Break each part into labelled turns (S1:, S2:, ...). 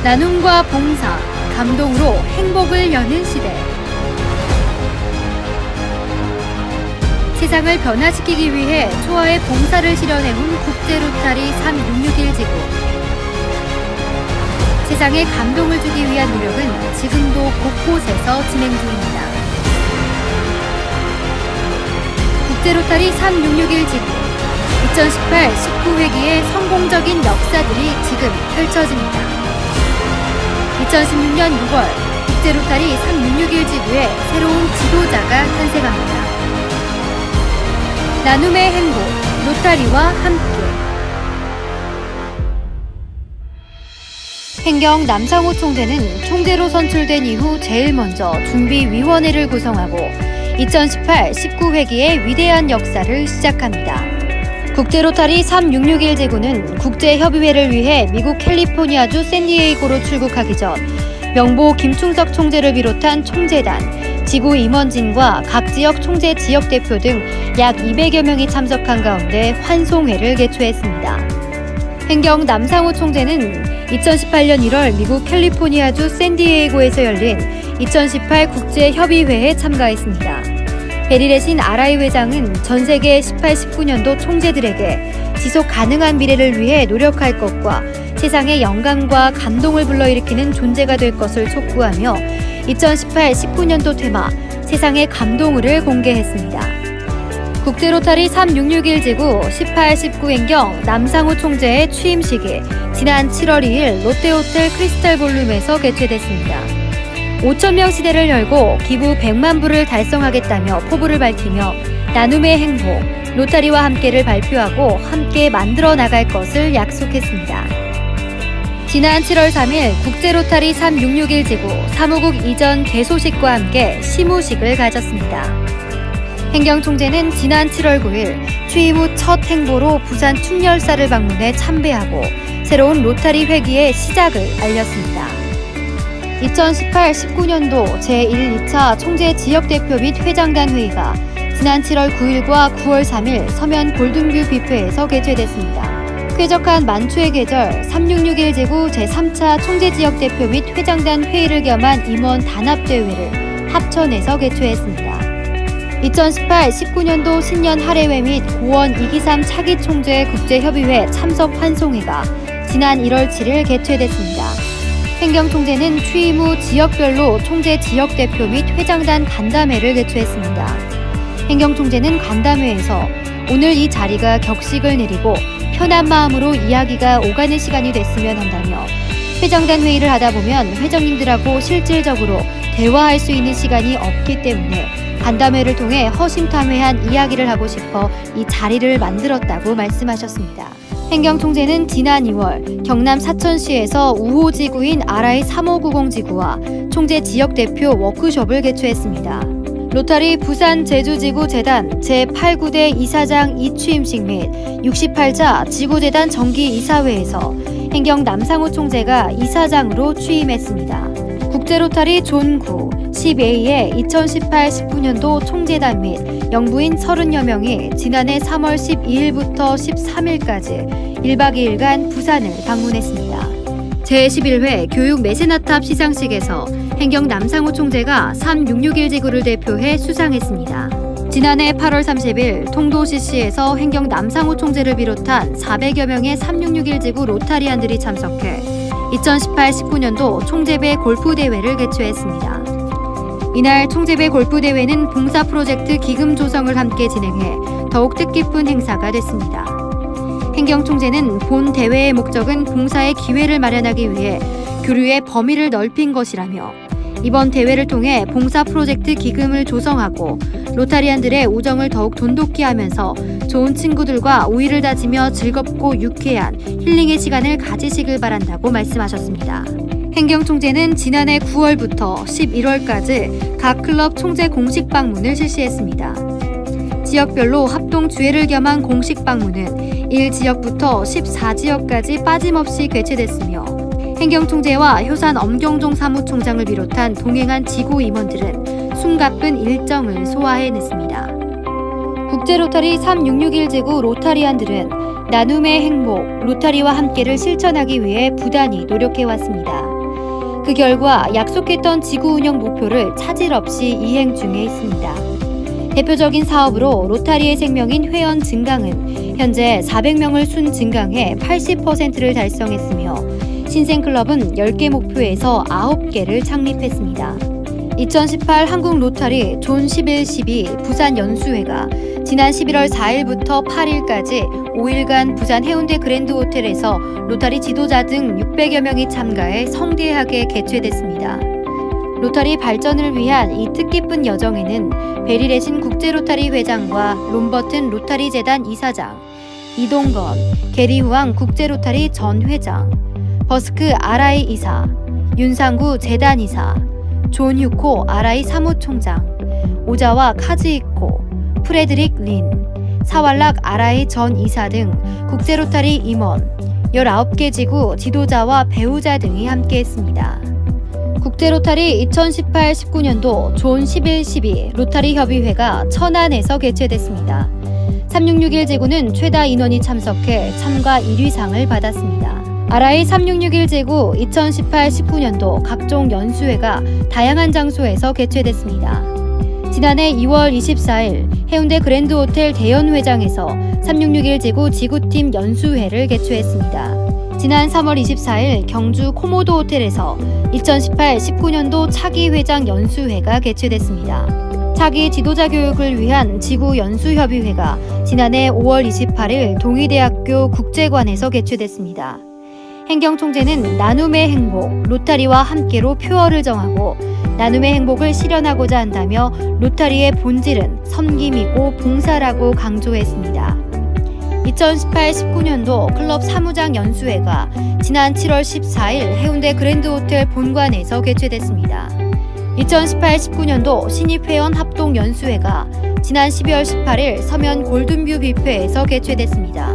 S1: 나눔과 봉사, 감동으로 행복을 여는 시대. 세상을 변화시키기 위해 초아의 봉사를 실현해온 국제로타리 3661 지구. 세상에 감동을 주기 위한 노력은 지금도 곳곳에서 진행 중입니다. 국제로타리 3661 지구. 2018 19회기의 성공적인 역사들이 지금 펼쳐집니다. 2016년 6월 국제로타리 3661 지구에 새로운 지도자가 탄생합니다. 나눔의 행복, 로타리와 함께. 행경 남상호 총재는 총재로 선출된 이후 제일 먼저 준비위원회를 구성하고 2018 19회기의 위대한 역사를 시작합니다. 국제로타리 3661 지구는 국제협의회를 위해 미국 캘리포니아주 샌디에이고로 출국하기 전 명보 김충석 총재를 비롯한 총재단, 지구 임원진과 각 지역 총재 지역 대표 등 약 200여 명이 참석한 가운데 환송회를 개최했습니다. 행경 남상호 총재는 2018년 1월 미국 캘리포니아주 샌디에이고에서 열린 2018 국제협의회에 참가했습니다. 베리레신 아라이 회장은 전 세계 18, 19년도 총재들에게 지속 가능한 미래를 위해 노력할 것과 세상에 영감과 감동을 불러일으키는 존재가 될 것을 촉구하며 2018, 19년도 테마 세상의 감동을 공개했습니다. 국제로타리 3661 지구 18, 19 행경 남상호 총재의 취임식이 지난 7월 2일 롯데호텔 크리스탈 볼룸에서 개최됐습니다. 5,000명 시대를 열고 기부 100만 불을 달성하겠다며 포부를 밝히며 나눔의 행복, 로타리와 함께를 발표하고 함께 만들어 나갈 것을 약속했습니다. 지난 7월 3일 국제로타리 3661 지구 사무국 이전 개소식과 함께 시무식을 가졌습니다. 행경 총재는 지난 7월 9일 취임 후 첫 행보로 부산 충렬사를 방문해 참배하고 새로운 로타리 회기의 시작을 알렸습니다. 2018, 19년도 제1, 2차 총재 지역대표 및 회장단 회의가 지난 7월 9일과 9월 3일 서면 골든뷰 뷔페에서 개최됐습니다. 쾌적한 만추의 계절 3661 지구 제3차 총재 지역대표 및 회장단 회의를 겸한 임원 단합대회를 합천에서 개최했습니다. 2018, 19년도 신년 할애회 및 고원 2기삼 차기 총재 국제협의회 참석 환송회가 지난 1월 7일 개최됐습니다. 행경 총재는 취임 후 지역별로 총재 지역대표 및 회장단 간담회를 개최했습니다. 행경 총재는 간담회에서 오늘 이 자리가 격식을 내리고 편한 마음으로 이야기가 오가는 시간이 됐으면 한다며 회장단 회의를 하다 보면 회장님들하고 실질적으로 대화할 수 있는 시간이 없기 때문에 간담회를 통해 허심탄회한 이야기를 하고 싶어 이 자리를 만들었다고 말씀하셨습니다. 행경 총재는 지난 2월 경남 사천시에서 우호지구인 아라이 3590 지구와 총재 지역대표 워크숍을 개최했습니다. 로타리 부산 제주지구 재단 제89대 이사장 이취임식 및 68차 지구재단 정기이사회에서 행경 남상호 총재가 이사장으로 취임했습니다. 국제로타리 존9 10A의 2018-19년도 총재단 및 영부인 30여 명이 지난해 3월 12일부터 13일까지 1박 2일간 부산을 방문했습니다. 제11회 교육 메세나탑 시상식에서 행경 남상호 총재가 3661 지구를 대표해 수상했습니다. 지난해 8월 30일 통도 CC에서 행경 남상호 총재를 비롯한 400여 명의 3661 지구 로타리안들이 참석해 2018-19년도 총재배 골프대회를 개최했습니다. 이날 총재배 골프대회는 봉사 프로젝트 기금 조성을 함께 진행해 더욱 뜻깊은 행사가 됐습니다. 행경 총재는 본 대회의 목적은 봉사의 기회를 마련하기 위해 교류의 범위를 넓힌 것이라며 이번 대회를 통해 봉사 프로젝트 기금을 조성하고 로타리안들의 우정을 더욱 돈독히 하면서 좋은 친구들과 우위를 다지며 즐겁고 유쾌한 힐링의 시간을 가지시길 바란다고 말씀하셨습니다. 행경 총재는 지난해 9월부터 11월까지 각 클럽 총재 공식 방문을 실시했습니다. 지역별로 합동 주회를 겸한 공식 방문은 1지역부터 14지역까지 빠짐없이 개최됐으며 행경 총재와 효산 엄경종 사무총장을 비롯한 동행한 지구 임원들은 숨가쁜 일정을 소화해냈습니다. 국제로타리 3661 지구 로타리안들은 나눔의 행복, 로타리와 함께를 실천하기 위해 부단히 노력해왔습니다. 그 결과 약속했던 지구 운영 목표를 차질 없이 이행 중에 있습니다. 대표적인 사업으로 로타리의 생명인 회원 증강은 현재 400명을 순 증강해 80%를 달성했으며 신생클럽은 10개 목표에서 9개를 창립했습니다. 2018 한국 로타리 존 11-12 부산 연수회가 지난 11월 4일부터 8일까지 5일간 부산 해운대 그랜드 호텔에서 로타리 지도자 등 600여 명이 참가해 성대하게 개최됐습니다. 로타리 발전을 위한 이 뜻깊은 여정에는 베리레신 국제로타리 회장과 롬버튼 로타리 재단 이사장, 이동건, 게리후앙 국제로타리 전 회장, 버스크 RI 이사, 윤상구 재단 이사, 존 휴코 RI 사무총장, 오자와 카즈이코, 프레드릭 린, 사왈락 RI 전 이사 등 국제로타리 임원, 19개 지구 지도자와 배우자 등이 함께했습니다. 국제로타리 2018-19년도 존 11-12 로타리 협의회가 천안에서 개최됐습니다. 3661 제구는 최다 인원이 참석해 참가 1위상을 받았습니다. RI 3661 제구 2018-19년도 각종 연수회가 다양한 장소에서 개최됐습니다. 지난해 2월 24일 해운대 그랜드 호텔 대연회장에서 3661 제구 지구팀 연수회를 개최했습니다. 지난 3월 24일 경주 코모도 호텔에서 2018-19년도 차기 회장 연수회가 개최됐습니다. 차기 지도자 교육을 위한 지구 연수협의회가 지난해 5월 28일 동의대학교 국제관에서 개최됐습니다. 행정총재는 나눔의 행복, 로타리와 함께로 표어를 정하고 나눔의 행복을 실현하고자 한다며 로타리의 본질은 섬김이고 봉사라고 강조했습니다. 2018-19년도 클럽 사무장 연수회가 지난 7월 14일 해운대 그랜드 호텔 본관에서 개최됐습니다. 2018-19년도 신입회원 합동 연수회가 지난 12월 18일 서면 골든뷰 뷔페에서 개최됐습니다.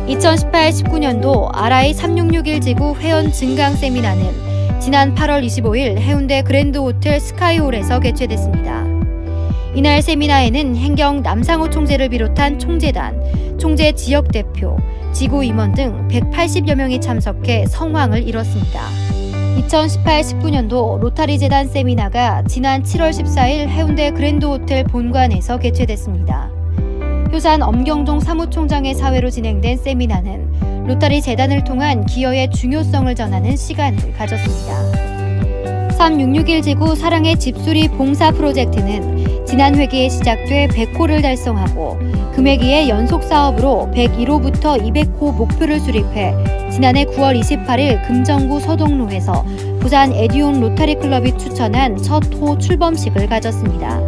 S1: 2018-19년도 RI 3661 지구 회원 증강 세미나는 지난 8월 25일 해운대 그랜드 호텔 스카이홀에서 개최됐습니다. 이날 세미나에는 행경 남상호 총재를 비롯한 총재단, 총재 지역대표, 지구 임원 등 180여 명이 참석해 성황을 이뤘습니다. 2018-19년도 로타리 재단 세미나가 지난 7월 14일 해운대 그랜드 호텔 본관에서 개최됐습니다. 효산 엄경종 사무총장의 사회로 진행된 세미나는 로타리 재단을 통한 기여의 중요성을 전하는 시간을 가졌습니다. 3661 지구 사랑의 집수리 봉사 프로젝트는 지난 회기에 시작돼 100호를 달성하고 금회기의 연속 사업으로 101호부터 200호 목표를 수립해 지난해 9월 28일 금정구 서동로에서 부산 에듀온 로타리 클럽이 추천한 첫 호 출범식을 가졌습니다.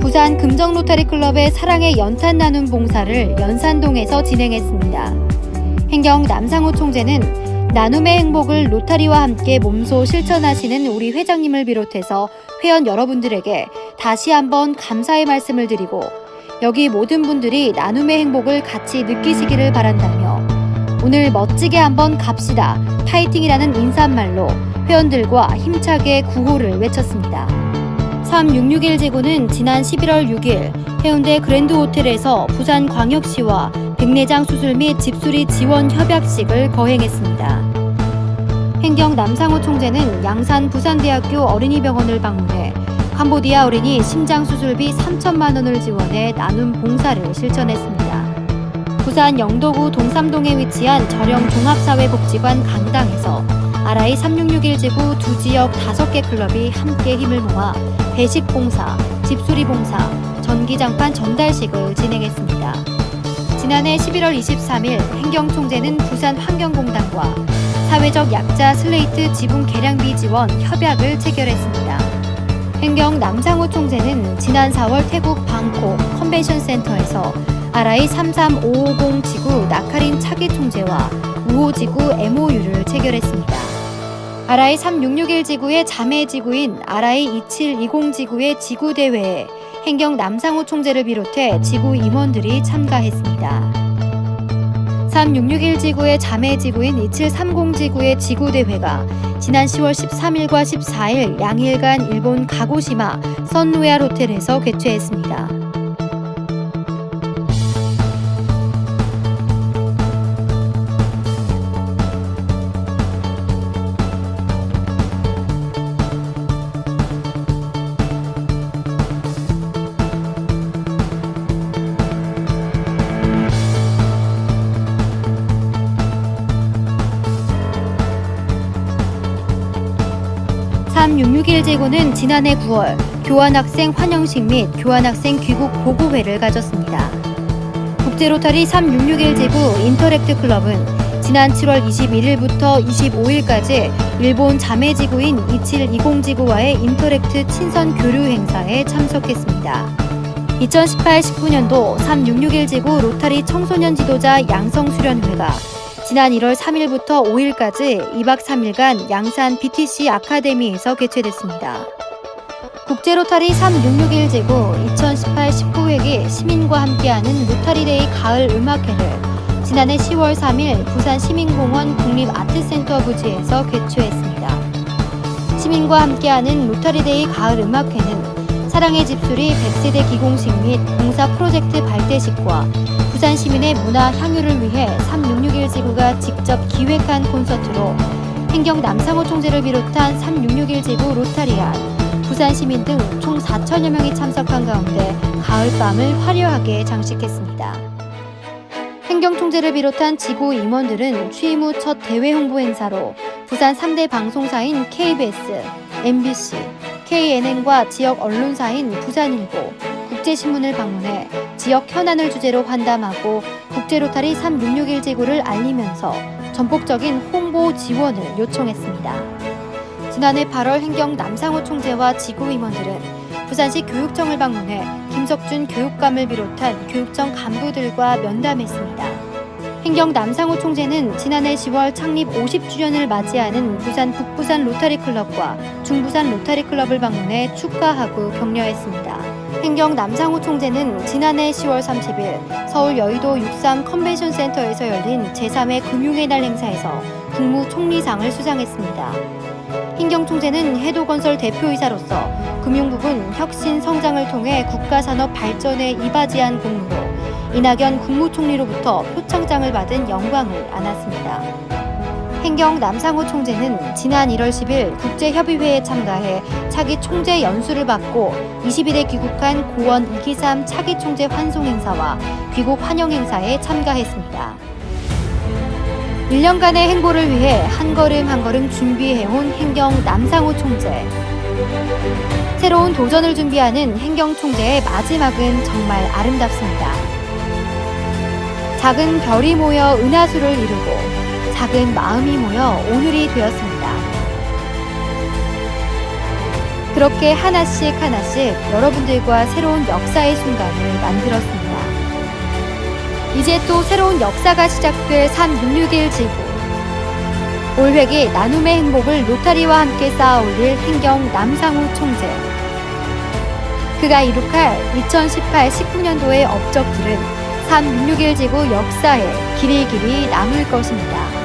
S1: 부산 금정 로타리 클럽의 사랑의 연탄 나눔 봉사를 연산동에서 진행했습니다. 행경 남상호 총재는 나눔의 행복을 로타리와 함께 몸소 실천하시는 우리 회장님을 비롯해서 회원 여러분들에게 다시 한번 감사의 말씀을 드리고 여기 모든 분들이 나눔의 행복을 같이 느끼시기를 바란다며 오늘 멋지게 한번 갑시다 파이팅이라는 인사말로 회원들과 힘차게 구호를 외쳤습니다. 3661 지구는 지난 11월 6일 해운대 그랜드 호텔에서 부산광역시와 백내장 수술 및 집수리 지원 협약식을 거행했습니다. 행경 남상호 총재는 양산 부산대학교 어린이병원을 방문해 캄보디아 어린이 심장 수술비 3천만 원을 지원해 나눔 봉사를 실천했습니다. 부산 영도구 동삼동에 위치한 저령 종합사회복지관 강당에서 RI 3661 지구 두 지역 5개 클럽이 함께 힘을 모아 배식 봉사, 집수리 봉사, 전기장판 전달식을 진행했습니다. 지난해 11월 23일 행정총재는 부산환경공단과 사회적 약자 슬레이트 지분 개량비 지원 협약을 체결했습니다. 행경 남상호 총재는 지난 4월 태국 방콕 컨벤션 센터에서 RI 33550 지구 나카린 차기 총재와 우호 지구 MOU를 체결했습니다. RI 3661 지구의 자매 지구인 RI 2720 지구의 지구 대회에 행경 남상호 총재를 비롯해 지구 임원들이 참가했습니다. 3661 지구의 자매 지구인 2730 지구의 지구 대회가 지난 10월 13일과 14일 양일간 일본 가고시마 선로얄 호텔에서 개최했습니다. 3.661 제구는 지난해 9월 교환학생 환영식 및 교환학생 귀국 보고회를 가졌습니다. 국제로타리 3.661 제구 인터랙트 클럽은 지난 7월 21일부터 25일까지 일본 자매지구인 2720지구와의 인터랙트 친선 교류 행사에 참석했습니다. 2018-19년도 3.661제구 로타리 청소년 지도자 양성수련회가 지난 1월 3일부터 5일까지 2박 3일간 양산 BTC 아카데미에서 개최됐습니다. 국제로타리 3.661제구 2018-19회기 시민과 함께하는 로타리데이 가을 음악회를 지난해 10월 3일 부산 시민공원 국립아트센터 부지에서 개최했습니다. 시민과 함께하는 로타리데이 가을 음악회는 사랑의 집수리 100세대 기공식 및 봉사 프로젝트 발대식과 부산 시민의 문화 향유를 위해 3.661제구가 직접 기획한 콘서트로 행경 남상호 총재를 비롯한 3.661제구 로타리안, 부산 시민 등 총 4천여 명이 참석한 가운데 가을밤을 화려하게 장식했습니다. 행경 총재를 비롯한 지구 임원들은 취임 후 첫 대외 홍보 행사로 부산 3대 방송사인 KBS, MBC, KNN과 지역 언론사인 부산일보, 국제신문을 방문해 지역 현안을 주제로 환담하고 국제로타리 3.661제구를 알리면서 전폭적인 홍보 지원을 요청했습니다. 지난해 8월 행경 남상호 총재와 지구 임원들은 부산시 교육청을 방문해 김석준 교육감을 비롯한 교육청 간부들과 면담했습니다. 행경 남상호 총재는 지난해 10월 창립 50주년을 맞이하는 부산 북부산 로타리클럽과 중부산 로타리클럽을 방문해 축하하고 격려했습니다. 행경 남상호 총재는 지난해 10월 30일 서울 여의도 63 컨벤션 센터에서 열린 제3회 금융의 날 행사에서 국무총리상을 수상했습니다. 행경 총재는 해도건설 대표이사로서 금융부분 혁신 성장을 통해 국가산업 발전에 이바지한 공로로 이낙연 국무총리로부터 표창장을 받은 영광을 안았습니다. 행경 남상호 총재는 지난 1월 10일 국제협의회에 참가해 차기 총재 연수를 받고 20일에 귀국한 고원 2기삼 차기 총재 환송 행사와 귀국 환영 행사에 참가했습니다. 1년간의 행보를 위해 한 걸음 한 걸음 준비해온 행경 남상호 총재. 새로운 도전을 준비하는 행경 총재의 마지막은 정말 아름답습니다. 작은 별이 모여 은하수를 이루고 작은 마음이 모여 오늘이 되었습니다. 그렇게 하나씩 하나씩 여러분들과 새로운 역사의 순간을 만들었습니다. 이제 또 새로운 역사가 시작될 3.661제구. 올 회기 나눔의 행복을 로타리와 함께 쌓아올릴 행경 남상호 총재. 그가 이룩할 2018-19년도의 업적들은 3.661제구 역사에 길이 남을 것입니다.